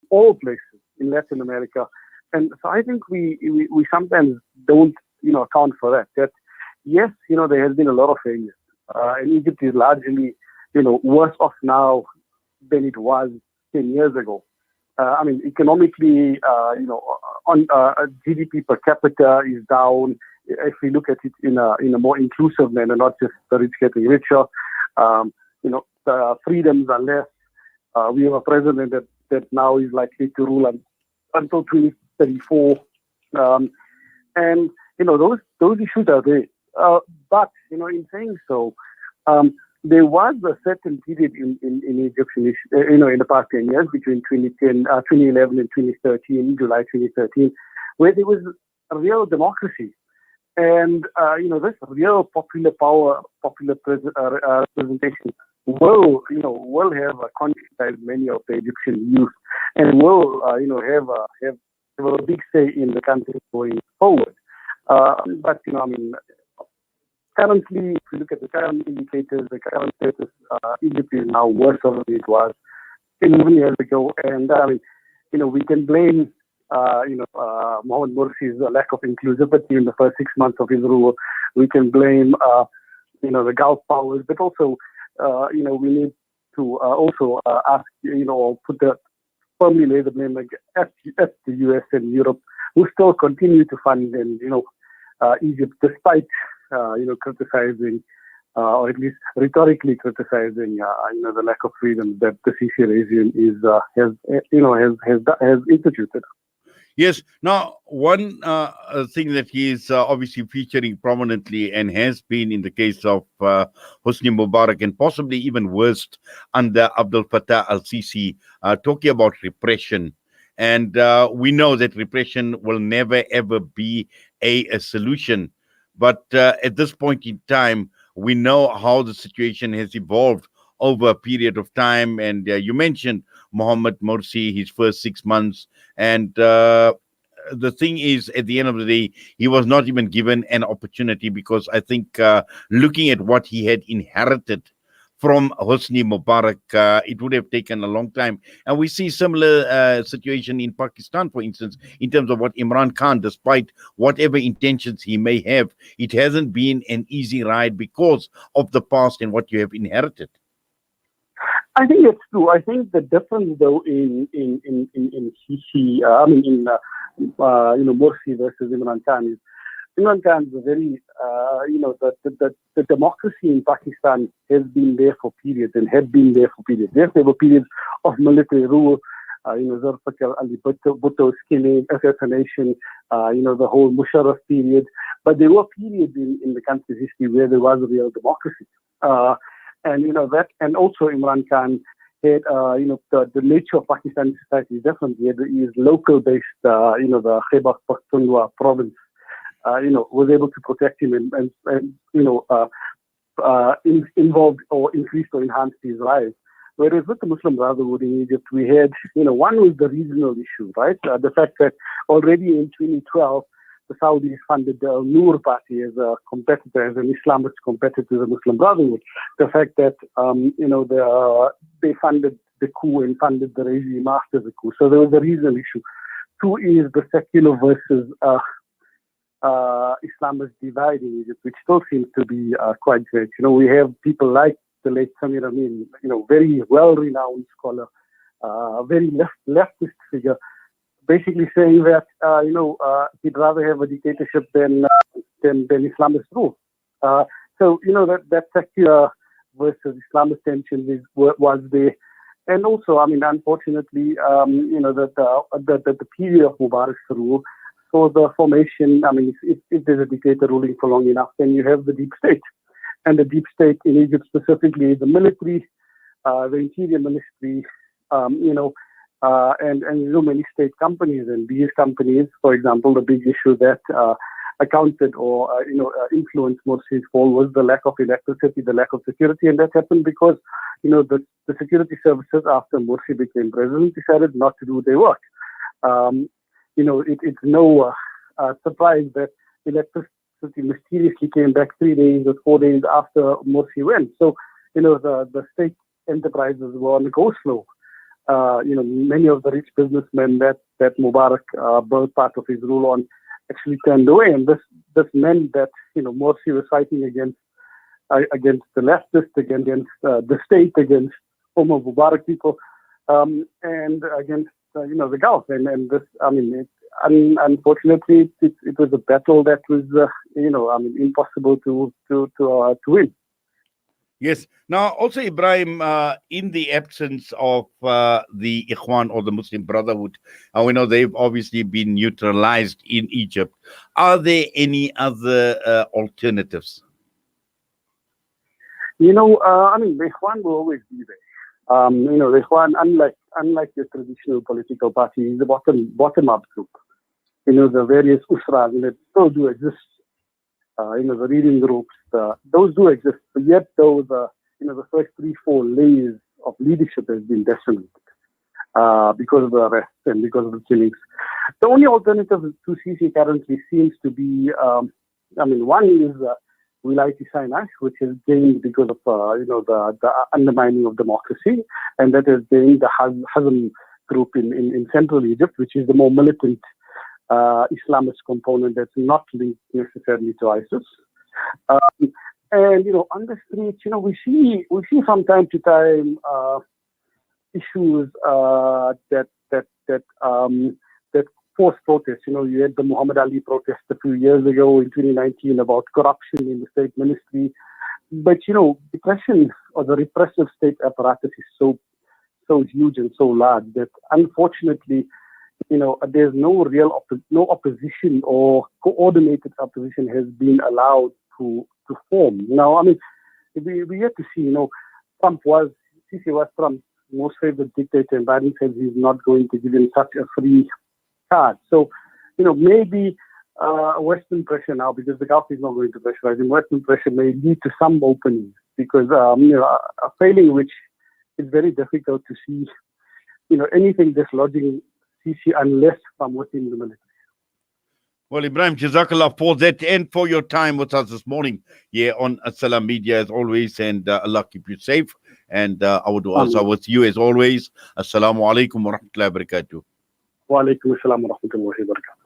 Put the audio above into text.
all places in Latin America. And so I think we sometimes don't, account for that. That yes, there has been a lot of failures. And Egypt is largely, worse off now than it was 10 years ago. Economically, on GDP per capita is down. If we look at it in a more inclusive manner, not just the rich getting richer, the freedoms are less. We have a president that now is likely to rule until 2034, and those issues are there. But in saying so, there was a certain period in Egypt, in the past 10 years, between 2011 and 2013, July 2013, where there was a real democracy. And, this real popular power, representation will have conscientized many of the Egyptian youth and will, have a big say in the country going forward. But, currently, if you look at the current indicators, the current status, Egypt is now worse than it was 11 years ago. And, we can blame, Mohamed Morsi's lack of inclusivity in the first 6 months of his rule. We can blame, the Gulf powers, but also, we need to also ask, firmly lay the blame at the US and Europe, who still continue to fund and, Egypt, despite criticizing, or at least rhetorically criticizing, the lack of freedom that the Sisi regime has instituted. Yes. Now, one thing that he is obviously featuring prominently and has been in the case of Hosni Mubarak, and possibly even worse under Abdel Fattah al-Sisi, talking about repression. And we know that repression will never, ever be a solution. But at this point in time, we know how the situation has evolved over a period of time. And you mentioned Mohamed Morsi, his first 6 months. And the thing is, at the end of the day, he was not even given an opportunity, because I think looking at what he had inherited from Hosni Mubarak, it would have taken a long time. And we see similar situation in Pakistan, for instance, in terms of what Imran Khan, despite whatever intentions he may have, it hasn't been an easy ride because of the past and what you have inherited. I think it's true. I think the difference, though, in Sisi, Morsi versus Imran Khan is Imran Khan is a very, the democracy in Pakistan has been there for periods and had been there for periods. Yes, there were periods of military rule, Zulfikar Ali Bhutto's killing, assassination, the whole Musharraf period. But there were periods in the country's history where there was a real democracy. That, and also Imran Khan had, the nature of Pakistani society is different. He is local-based, the Khyber Pakhtunkhwa province, was able to protect him and involved or increased or enhanced his life. Whereas with the Muslim Brotherhood in Egypt, we had, one was the regional issue, right? The fact that already in 2012, the Saudis funded the Noor Party as a competitor, as an Islamist competitor to the Muslim Brotherhood. The fact that, they funded the coup and funded the regime after the coup. So there was a regional issue. Two is the secular versus Islamist divide in Egypt, which still seems to be quite great. We have people like the late Samir Amin, very well-renowned scholar, very leftist figure, basically saying that, he'd rather have a dictatorship than Islamist rule. So, that secular versus Islamist tension was there. And also, unfortunately, the period of Mubarak's rule, so the formation, if there's a dictator ruling for long enough, then you have the deep state. And the deep state in Egypt specifically is the military, the interior ministry, and many state companies. And these companies, for example, the big issue that accounted or, influenced Morsi's fall was the lack of electricity, the lack of security. And that happened because, the security services after Morsi became president decided not to do their work. It's no surprise that electricity mysteriously came back 3 days or 4 days after Morsi went. So, the state enterprises were on the go slow. many of the rich businessmen that Mubarak built part of his rule on actually turned away, and this meant that Morsi was fighting against the leftists, against the state, against former Mubarak people, and against the Gulf, and this, unfortunately, it was a battle that was impossible to win. Yes. Now, also, Ibrahim, in the absence of the Ikhwan or the Muslim Brotherhood, we know they've obviously been neutralized in Egypt. Are there any other alternatives? The Ikhwan will always be there. The Ikhwan, unlike the traditional political party, is a bottom-up group. The various usras, still do exist. The reading groups, those do exist, but yet those, the first 3-4 layers of leadership has been decimated because of the arrests and because of the killings. The only alternative to Sisi currently seems to be, one is Wilayat Sinai, which has gained because of, the undermining of democracy, and that has gained the Hazm group in central Egypt, which is the more militant Islamist component that's not linked necessarily to ISIS. And on the streets, we see from time to time issues that force protests. You had the Muhammad Ali protest a few years ago in 2019 about corruption in the state ministry. But the question or the repressive state apparatus is so huge and so large that unfortunately, there's no real no opposition or coordinated opposition has been allowed to form. Now, we have to see, Sisi was Trump's most favorite dictator, and Biden said he's not going to give him such a free card. So, maybe Western pressure now, because the Gulf is not going to pressurize him, Western pressure may lead to some openings, because, a failing which is very difficult to see, anything dislodging Sisi unless from within the military. Well, Ibrahim, Jazakallah for that and for your time with us this morning here on As-Salam Media as always, and Allah keep you safe, and I would also with you as always. Assalamu alaikum wa rahmatullahi wa barakatuh. Wa alaikum assalam wa rahmatullahi wa barakatuh.